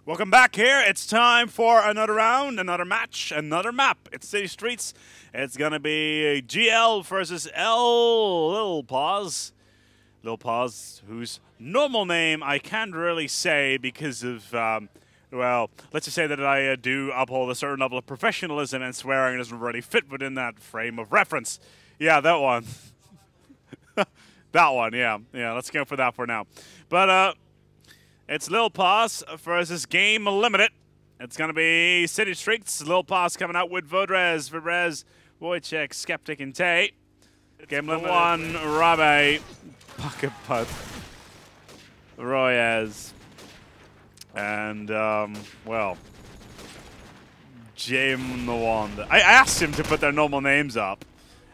Welcome back here. It's time for another round, another match, another map. It's City Streets. It's going to be GL versus Lilpos. Lilpos, whose normal name I can't really say because of, well, let's just say that I do uphold a certain level of professionalism and swearing doesn't really fit within that frame of reference. Yeah, that one. That one, yeah. Yeah, let's go for that for now. But, it's Lilpos versus Gamelimited. It's going to be City Streets. Lilpos coming out with Vodrez, Wojciech, Skeptic, and Tay. Gamelimited 1, Rabe, Pocket Putt, Royez, and, well, Jim the Wand. I asked him to put their normal names up,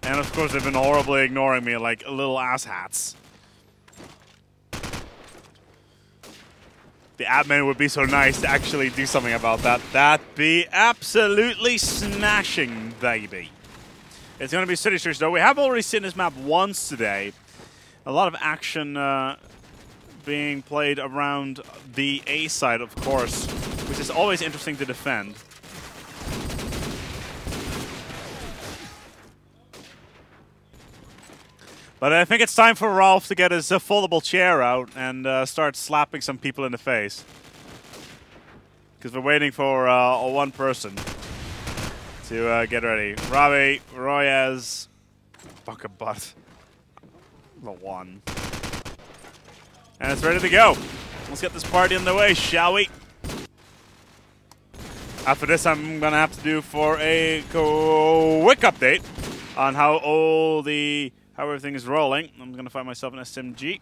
and of course they've been horribly ignoring me like little asshats. The admin would be so nice to actually do something about that. That'd be absolutely smashing, baby. It's going to be City Streets, though. We have already seen this map once today. A lot of action being played around the A side, of course, which is always interesting to defend. But I think it's time for Rolf to get his foldable chair out and start slapping some people in the face. Because we're waiting for one person to get ready. Ravi, Royez, Bucket Butt, the one. And it's ready to go. Let's get this party on the way, shall we? After this, I'm going to have to do for a quick update on how everything is rolling. I'm going to find myself an SMG.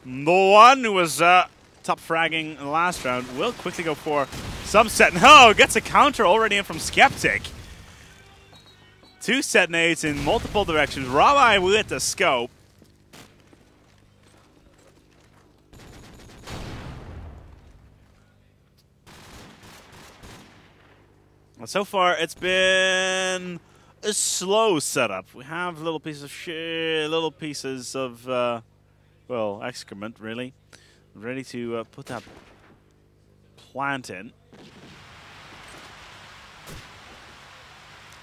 The one who was top fragging the last round will quickly go for some set. No, gets a counter already in from Skeptic. 2 set nades in multiple directions. Rabbi with the scope. And so far, it's been a slow setup. We have little pieces of well, excrement, really. Ready to put that plant in.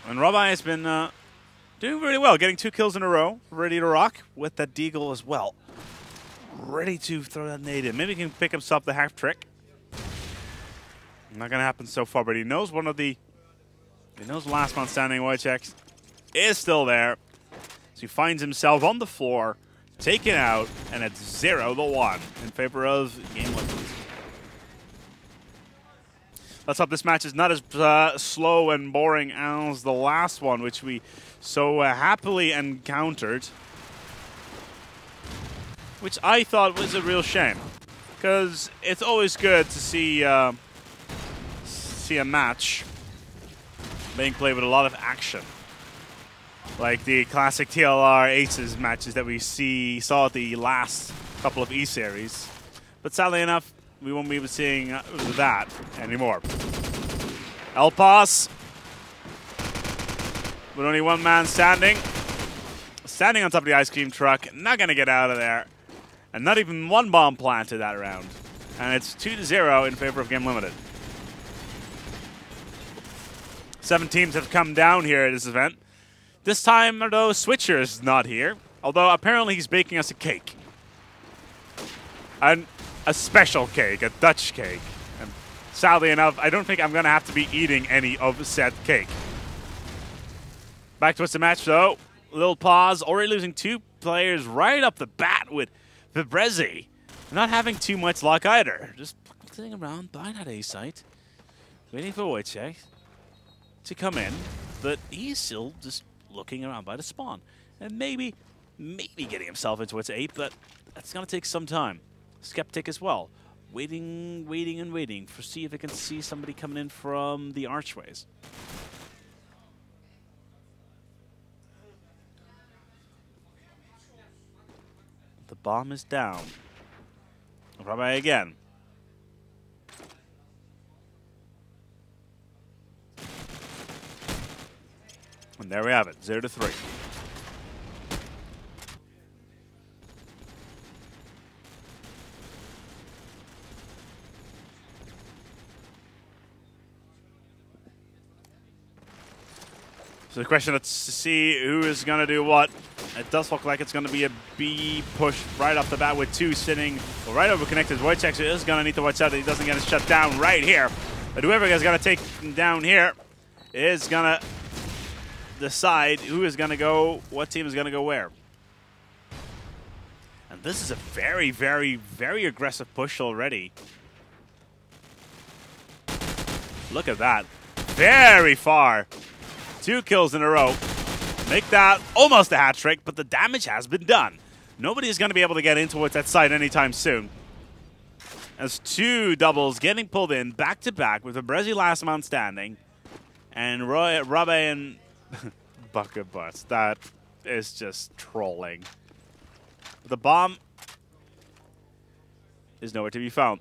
And Rabbi has been doing really well, getting 2 kills in a row. Ready to rock with that deagle as well. Ready to throw that nade in. Maybe he can pick himself the half trick. Not going to happen so far, but he knows last man standing, Wojciech, is still there. So he finds himself on the floor, taken out, and it's 0-1 in favor of Gamelimited. Let's hope this match is not as slow and boring as the last one, which we so happily encountered. Which I thought was a real shame. Because it's always good to see a match being played with a lot of action. Like the classic TLR Aces matches that we saw at the last couple of E-Series. But sadly enough, we won't be seeing that anymore. Lilpos, with only one man standing on top of the ice cream truck, not going to get out of there. And not even one bomb planted that round. And it's 2-0 in favor of Gamelimited. 7 teams have come down here at this event. This time, though, Switcher is not here. Although, apparently, he's baking us a cake. And a special cake, a Dutch cake. And sadly enough, I don't think I'm going to have to be eating any of said cake. Back towards the match, though. Lilpos already losing 2 players right up the bat with Vibrezi. Not having too much luck either. Just sitting around by that A site. Waiting for Wojciech to come in, but he's still just looking around by the spawn. And maybe getting himself into its 8, but that's going to take some time. Skeptic as well. Waiting and waiting for see if he can see somebody coming in from the archways. The bomb is down. Rabbi again. And there we have it, 0-3. So the question is to see who is going to do what. It does look like it's going to be a B push right off the bat with 2 sitting right over connected. Wojciech is going to need to watch out that he doesn't get shut down right here. But whoever is going to take him down here is going to decide who is going to go, what team is going to go where. And this is a very, very, very aggressive push already. Look at that. Very far. 2 kills in a row. Make that almost a hat trick, but the damage has been done. Nobody is going to be able to get in towards that side anytime soon. As 2 doubles getting pulled in back-to-back with Brezzy last man standing. And Rabe and Bucket Butts. That is just trolling. The bomb is nowhere to be found.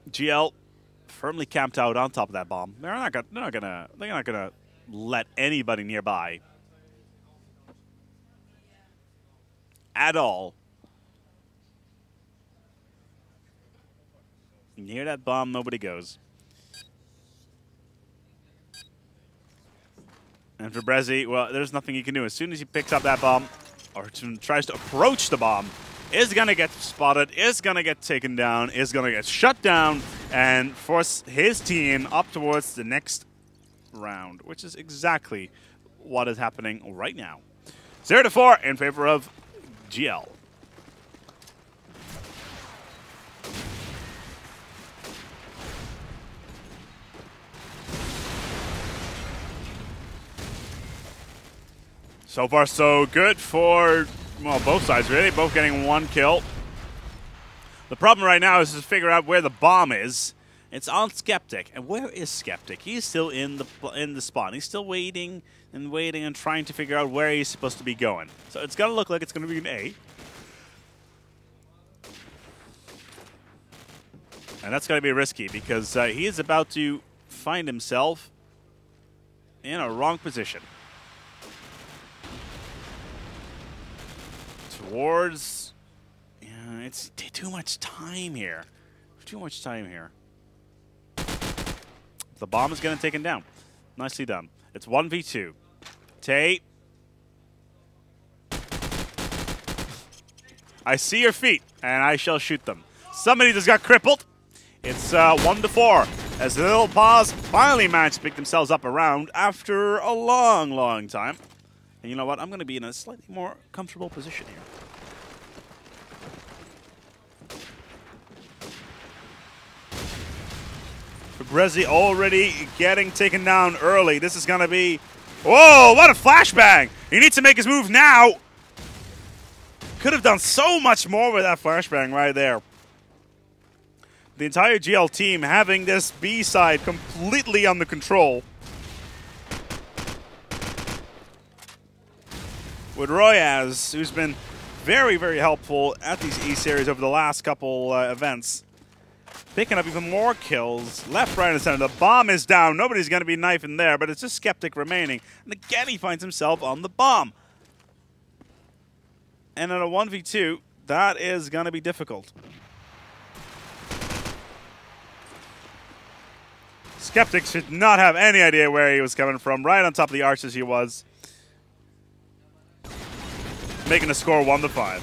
GL firmly camped out on top of that bomb. They're not gonna let anybody nearby at all. Near that bomb, nobody goes. And for Brezzy, well, there's nothing he can do. As soon as he picks up that bomb, or tries to approach the bomb, is going to get spotted, is going to get taken down, is going to get shut down, and force his team up towards the next round, which is exactly what is happening right now. 0-4 in favor of GL. So far, so good for, well, both sides, really. Both getting 1 kill. The problem right now is to figure out where the bomb is. It's on Skeptic. And where is Skeptic? He's still in the spawn. He's still waiting and trying to figure out where he's supposed to be going. So it's going to look like it's going to be an A. And that's going to be risky because he is about to find himself in a wrong position. Towards, yeah, it's too much time here. Too much time here. The bomb is going to take him down. Nicely done. It's 1v2. Tay. I see your feet, and I shall shoot them. Somebody just got crippled. It's 1-4 as the Lilpos finally managed to pick themselves up around after a long, long time. And you know what? I'm going to be in a slightly more comfortable position here. Brezzy already getting taken down early. This is going to be... Whoa, what a flashbang! He needs to make his move now! Could have done so much more with that flashbang right there. The entire GL team having this B side completely under control. With Royaz, who's been very, very helpful at these E-Series over the last couple events. Picking up even more kills. Left, right, and center. The bomb is down. Nobody's going to be knifing there, but it's just Skeptic remaining. And again, he finds himself on the bomb. And in a 1v2, that is going to be difficult. Skeptic should not have any idea where he was coming from. Right on top of the arches he was. Making the score 1-5.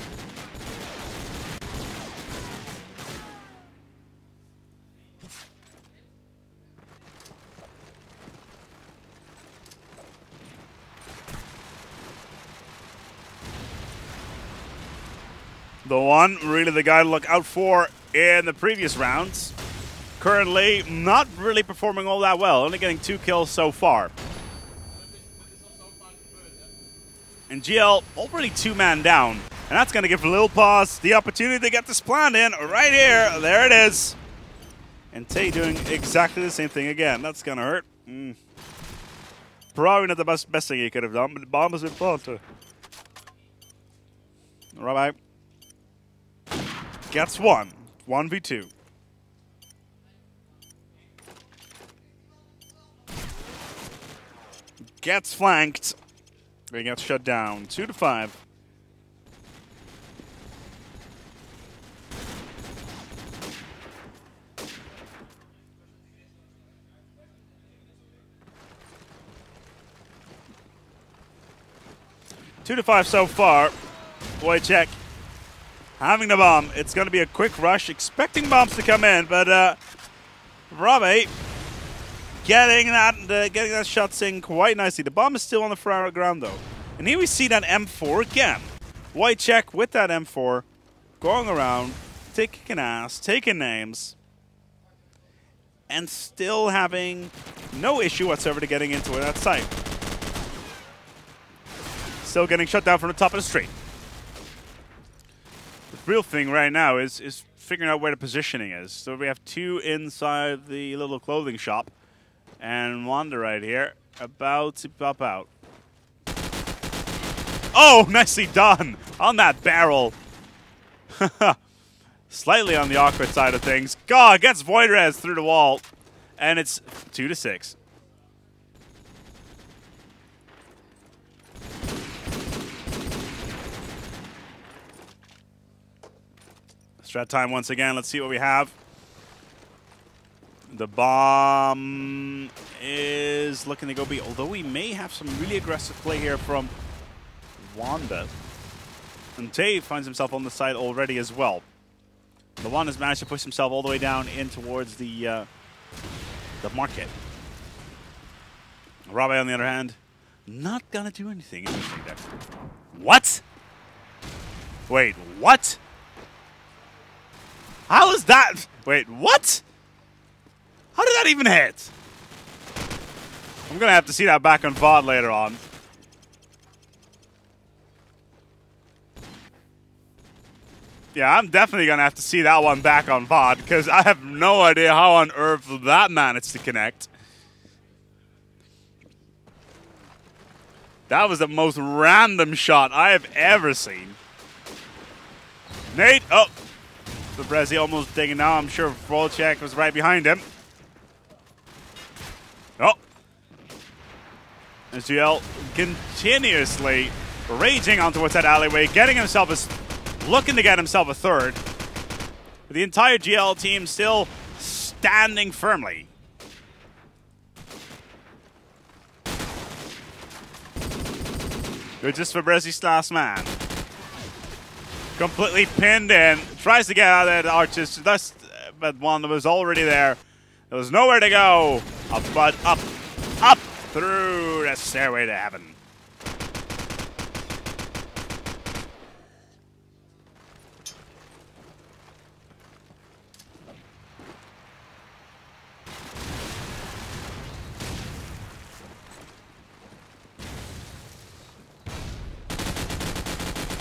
The one, really the guy to look out for in the previous rounds. Currently, not really performing all that well, only getting 2 kills so far. And GL already 2-man down. And that's going to give Lilpos the opportunity to get this plan in right here. There it is. And Tay doing exactly the same thing again. That's going to hurt. Probably not the best thing he could have done, but the bomb has been planted. Right. Gets 1. 1v2. Gets flanked. He gets shut down. 2-5. 2-5 so far. Wojciech having the bomb. It's going to be a quick rush, expecting bombs to come in, but Robbie getting that shot in quite nicely. The bomb is still on the ground though. And here we see that M4 again. Wojciech with that M4 going around, kicking ass, taking names, and still having no issue whatsoever to getting into that site. Still getting shut down from the top of the street. The real thing right now is figuring out where the positioning is. So we have two inside the little clothing shop, and Wanda right here about to pop out. Oh, nicely done on that barrel. Slightly on the awkward side of things. God, gets Void Res through the wall, and it's 2-6. Strat time once again. Let's see what we have. The bomb is looking to go B, although we may have some really aggressive play here from Wanda. And Dave finds himself on the side already as well. The one has managed to push himself all the way down in towards the market. Robbie, on the other hand, not gonna do anything interesting there. What? Wait, what? How is that? Wait, what? How did that even hit? I'm gonna have to see that back on VOD later on. Yeah, I'm definitely going to have to see that one back on VOD, because I have no idea how on earth that managed to connect. That was the most random shot I have ever seen. Nate, oh. The Brezzy almost digging now. I'm sure Wojciech was right behind him. Oh. And GL continuously raging on towards that alleyway, getting himself looking to get himself a third. The entire GL team still standing firmly. Good just for Brezzy's last man. Completely pinned in. Tries to get out of the arches, but one was already there. There was nowhere to go. But up through the stairway to heaven.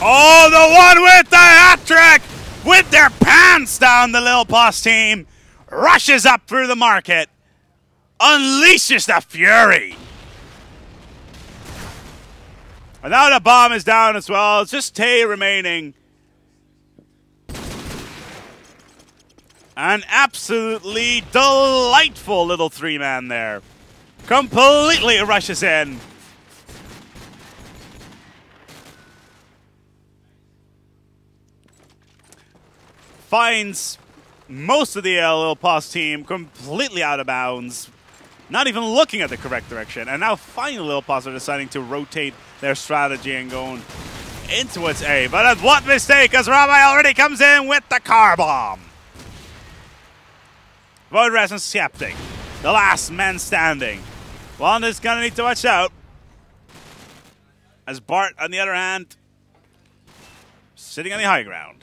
Oh, the one with the hat-trick! With their pants down, the Lilpos team rushes up through the market, unleashes the fury. And now the bomb is down as well. It's just Tay remaining. An absolutely delightful little three-man there. Completely rushes in. Finds most of the Lilpos team completely out of bounds, not even looking at the correct direction. And now finally Lilpos are deciding to rotate their strategy and going in towards A. But at what mistake, as Rabbi already comes in with the car bomb. Void Res and Skeptic, the last man standing. Wanda's gonna need to watch out. As Bart, on the other hand, sitting on the high ground.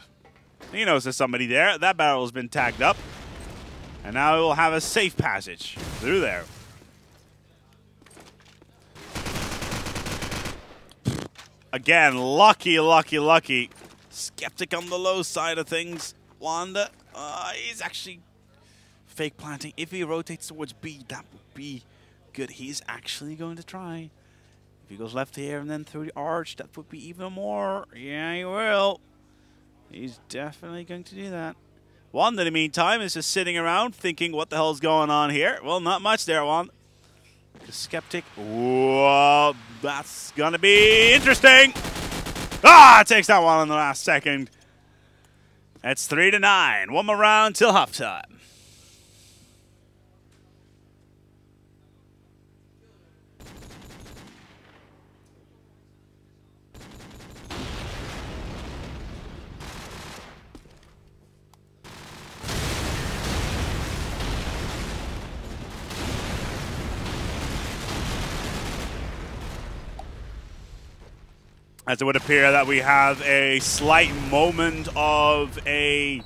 He knows there's somebody there. That barrel has been tagged up. And now he will have a safe passage through there. Again, lucky. Skeptic on the low side of things. Wanda, he's actually fake planting. If he rotates towards B, that would be good. He's actually going to try. If he goes left here and then through the arch, that would be even more. Yeah, he will. He's definitely going to do that. Wanda, in the meantime, is just sitting around thinking, what the hell's going on here? Well, not much there, Wanda. The Skeptic. Whoa, that's going to be interesting. Ah, takes that one in the last second. It's 3-9. One more round till halftime. As it would appear that we have a slight moment of a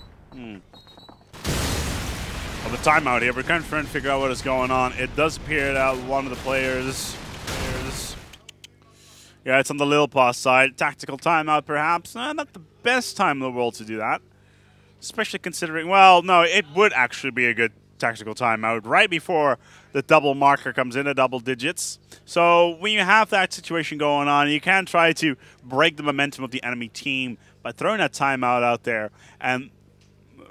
timeout here. We're kind of trying to figure out what is going on. It does appear that one of the players, yeah, it's on the Lilpos side. Tactical timeout, perhaps. Not the best time in the world to do that, especially considering. Well, no, it would actually be a good tactical timeout right before the double marker comes in, the double digits. So when you have that situation going on, you can try to break the momentum of the enemy team by throwing that timeout out there and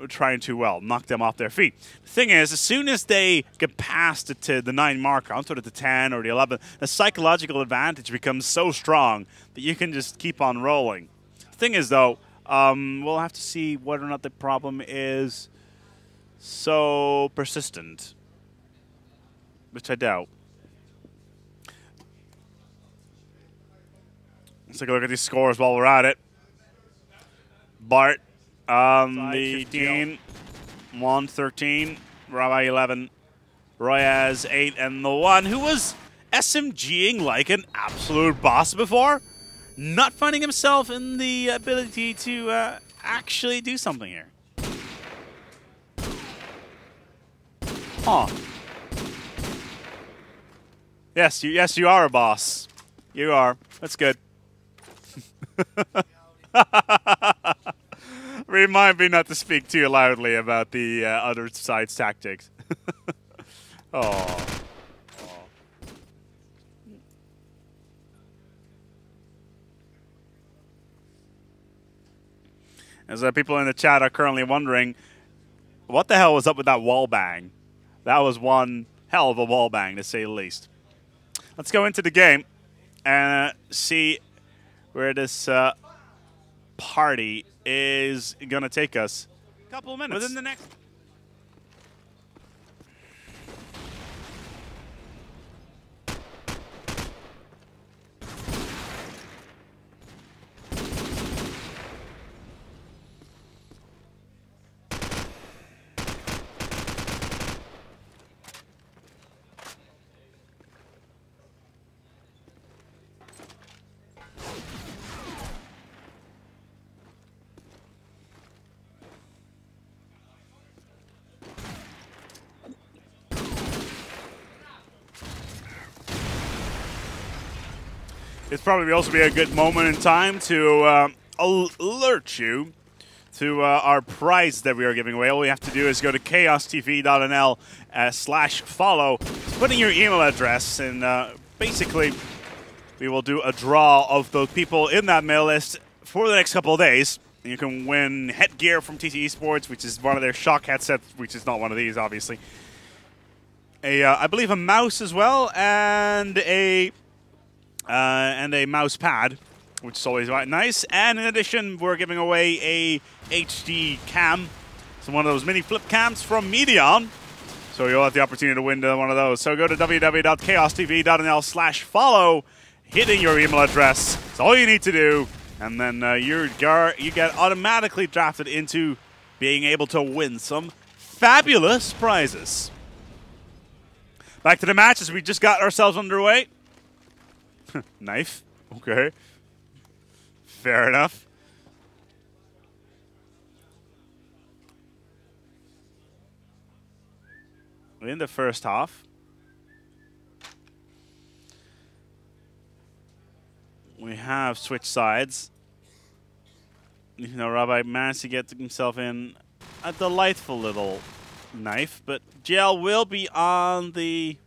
trying to, well, knock them off their feet. The thing is, as soon as they get past the 9 marker, onto the 10 or the 11, the psychological advantage becomes so strong that you can just keep on rolling. The thing is, though, we'll have to see whether or not the problem is so persistent, which I doubt. Let's take a look at these scores while we're at it. Bart, the 15, 1, 13, Rabbi 11, Royaz 8, and the one who was SMGing like an absolute boss before, not finding himself in the ability to actually do something here. Huh. Yes, you are a boss. You are. That's good. Remind me not to speak too loudly about the other side's tactics. Oh. As people in the chat are currently wondering, what the hell was up with that wall bang? That was one hell of a wall bang, to say the least. Let's go into the game and see where this party is going to take us. A couple of minutes. Within the next... It's probably also be a good moment in time to alert you to our prize that we are giving away. All we have to do is go to chaostv.nl/follow, put in your email address, and basically we will do a draw of those people in that mail list for the next couple of days. And you can win headgear from TT Esports, which is one of their shock headsets, which is not one of these, obviously. I believe a mouse as well, and a mouse pad, which is always quite nice. And in addition, we're giving away a HD cam, so one of those mini flip cams from Medion. So you'll have the opportunity to win one of those. So go to www.chaostv.nl/follow, hit in your email address. That's all you need to do, and then you get automatically drafted into being able to win some fabulous prizes. Back to the match as we just got ourselves underway. Knife. Okay. Fair enough. In the first half, we have switched sides. You know, Rabbi managed to get himself in a delightful little knife, but JL will be on the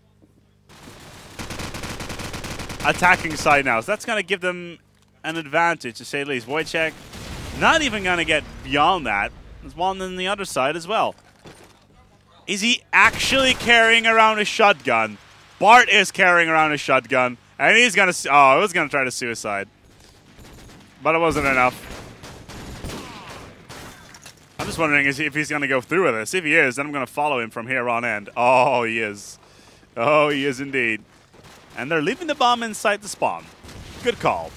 attacking side now, so that's going to give them an advantage, to say the least. Wojciech not even going to get beyond that. There's one on the other side as well. Is he actually carrying around a shotgun? Bart is carrying around a shotgun, and he's going to... Oh, I was going to try to suicide, but it wasn't enough. I'm just wondering if he's going to go through with this. If he is, then I'm going to follow him from here on end. Oh, he is. Oh, he is indeed. And they're leaving the bomb inside the spawn. Good call.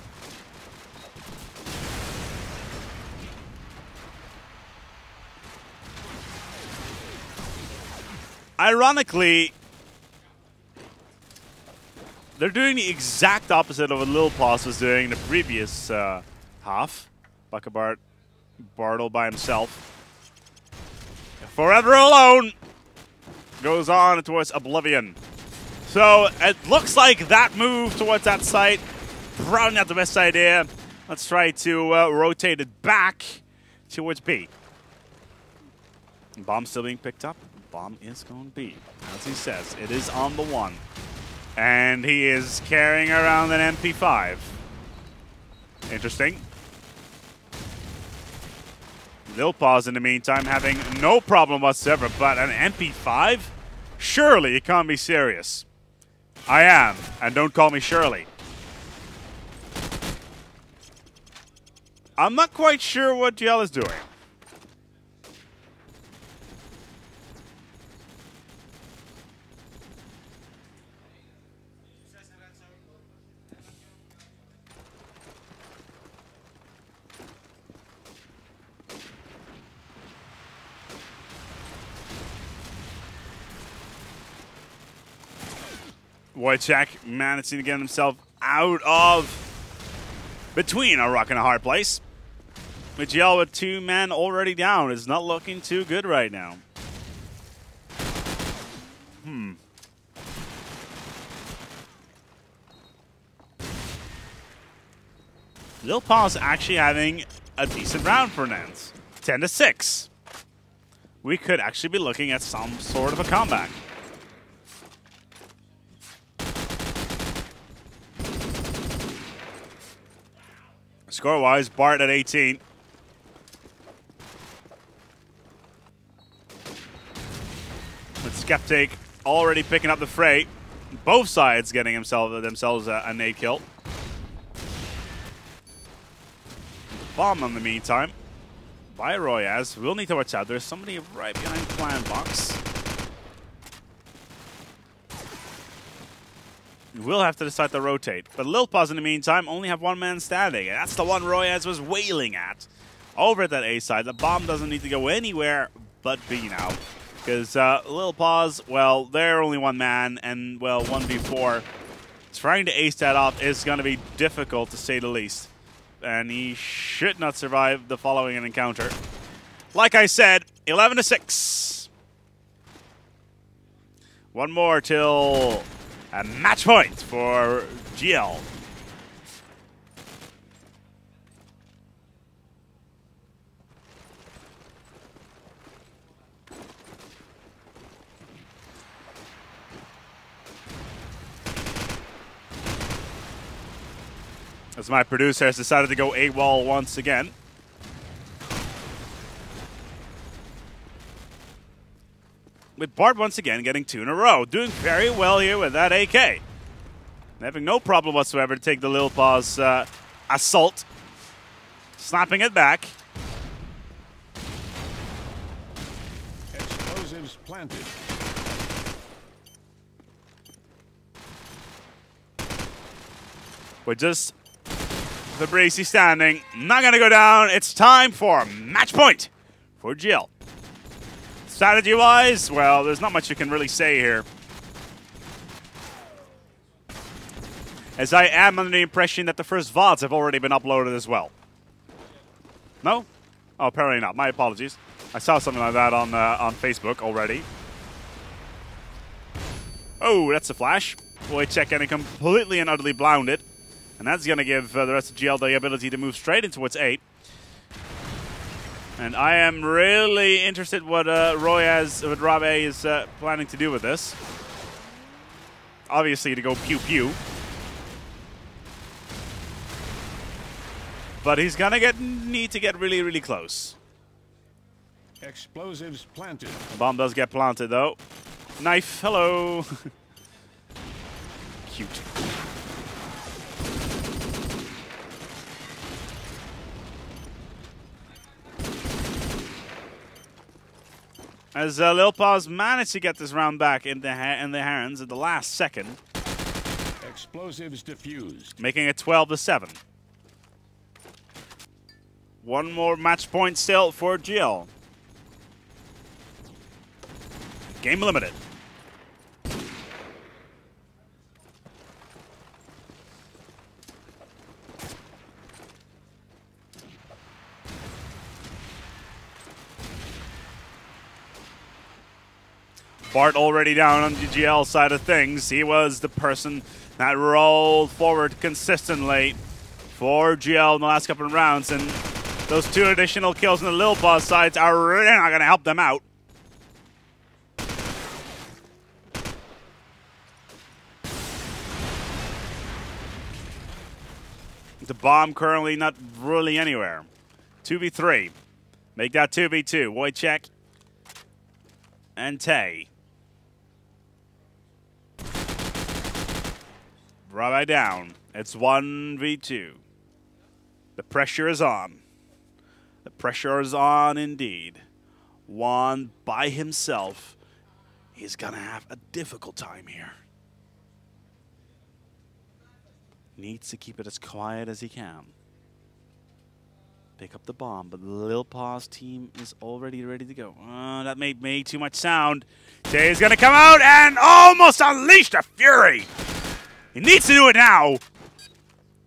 Ironically, they're doing the exact opposite of what Lilpos was doing in the previous half. Buckabart Bartle by himself. Forever alone goes on towards Oblivion. So it looks like that move towards that site, probably not the best idea. Let's try to rotate it back towards B. Bomb still being picked up. Bomb is going B. As he says, it is on the 1. And he is carrying around an MP5. Interesting. Lilpos, in the meantime, having no problem whatsoever, but an MP5? Surely you can't be serious. I am, and don't call me Shirley. I'm not quite sure what GL is doing. Wojciech managing to get himself out of between a rock and a hard place. Miguel with 2 men already down is not looking too good right now. Lilpos actually having a decent round for Nance. 10-6. We could actually be looking at some sort of a comeback. Score-wise, Bart at 18. With Skeptic already picking up the fray. Both sides getting themselves a nade kill. Bomb in the meantime by Royaz. We'll need to watch out. There's somebody right behind Plan Box. We'll have to decide to rotate. But Lilpos, in the meantime, only have 1 man standing. And that's the one Royaz was wailing at. Over at that A side, the bomb doesn't need to go anywhere but B now. Because Lilpos, well, they're only 1 man. And, well, 1v4. Trying to ace that off is going to be difficult, to say the least. And he should not survive the following encounter. Like I said, 11-6. 1 more till a match point for GL. As my producer has decided to go AWOL once again. With Bart once again getting 2 in a row. Doing very well here with that AK. Having no problem whatsoever to take the Lilpos assault. Snapping it back. Explosives planted. We're just Fabrici standing. Not going to go down. It's time for match point for Jill. Strategy-wise, well, there's not much you can really say here. As I am under the impression that the first VODs have already been uploaded as well. No? Oh, apparently not. My apologies. I saw something like that on Facebook already. Oh, that's a flash. Wojciech getting completely and utterly blinded. And that's going to give the rest of GL the ability to move straight into its 8. And I am really interested what Rabe is planning to do with this. Obviously to go pew-pew. But he's going to need to get really, really close. Explosives planted. The bomb does get planted, though. Knife, hello. Cute. As Lilpos managed to get this round back in the hands at the last second. Explosives diffused. Making it 12-7. 1 more match point still for GL. Gamelimited. Bart already down on the GL side of things. He was the person that rolled forward consistently for GL in the last couple of rounds, and those 2 additional kills on the Lilpos sides are really not going to help them out. The bomb currently not really anywhere. 2v3. Make that 2v2. Wojciech and Tay. Rabbi down. It's 1v2. The pressure is on. The pressure is on indeed. Juan by himself. He's going to have a difficult time here. Needs to keep it as quiet as he can. Pick up the bomb, but the Lilpos team is already ready to go. That made too much sound. Tay is going to come out and almost unleash the fury. He needs to do it now.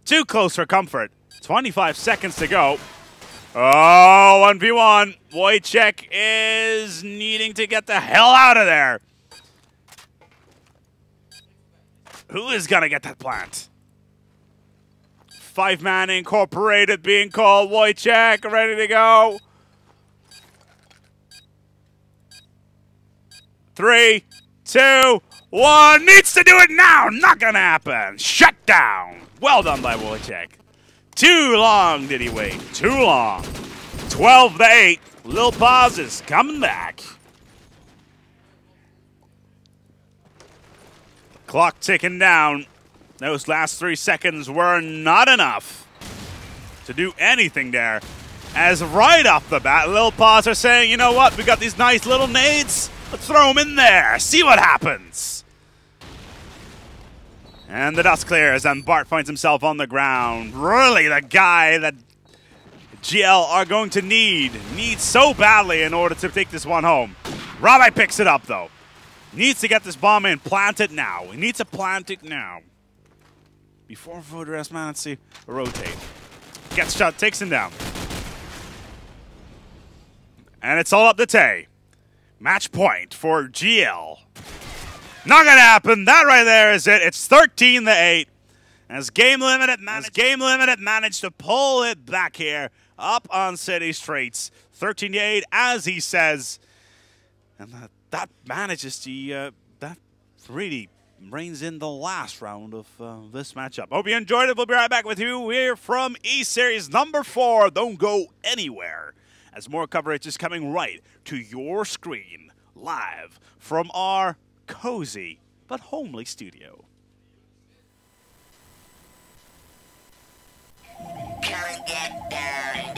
Too close for comfort. 25 seconds to go. Oh, 1v1. Wojciech is needing to get the hell out of there. Who is going to get that plant? 5-man incorporated being called. Wojciech ready to go. 3, 2, 1. Needs to do it now. Not going to happen. Shut down. Well done by Wojciech. Too long did he wait. Too long. 12-8. Lilpos is coming back. Clock ticking down. Those last 3 seconds were not enough to do anything there. As right off the bat, Lilpos are saying, you know what, we got these nice little nades. Let's throw them in there. See what happens. And the dust clears, and Bart finds himself on the ground. Really the guy that GL are going to need so badly in order to take this one home. Rabbi picks it up, though. Needs to get this bomb in. Plant it now. He needs to plant it now. Before Vodress manages to rotate. Gets shot, takes him down. And it's all up to Tay. Match point for GL. Not gonna happen. That right there is it. It's 13-8. As Gamelimited managed to pull it back here up on City Streets. 13-8, as he says. And that manages to that really reigns in the last round of this matchup. Hope you enjoyed it. We'll be right back with you here from E-Series number 4. Don't go anywhere, as more coverage is coming right to your screen, live from our cozy but homely studio. Come get down,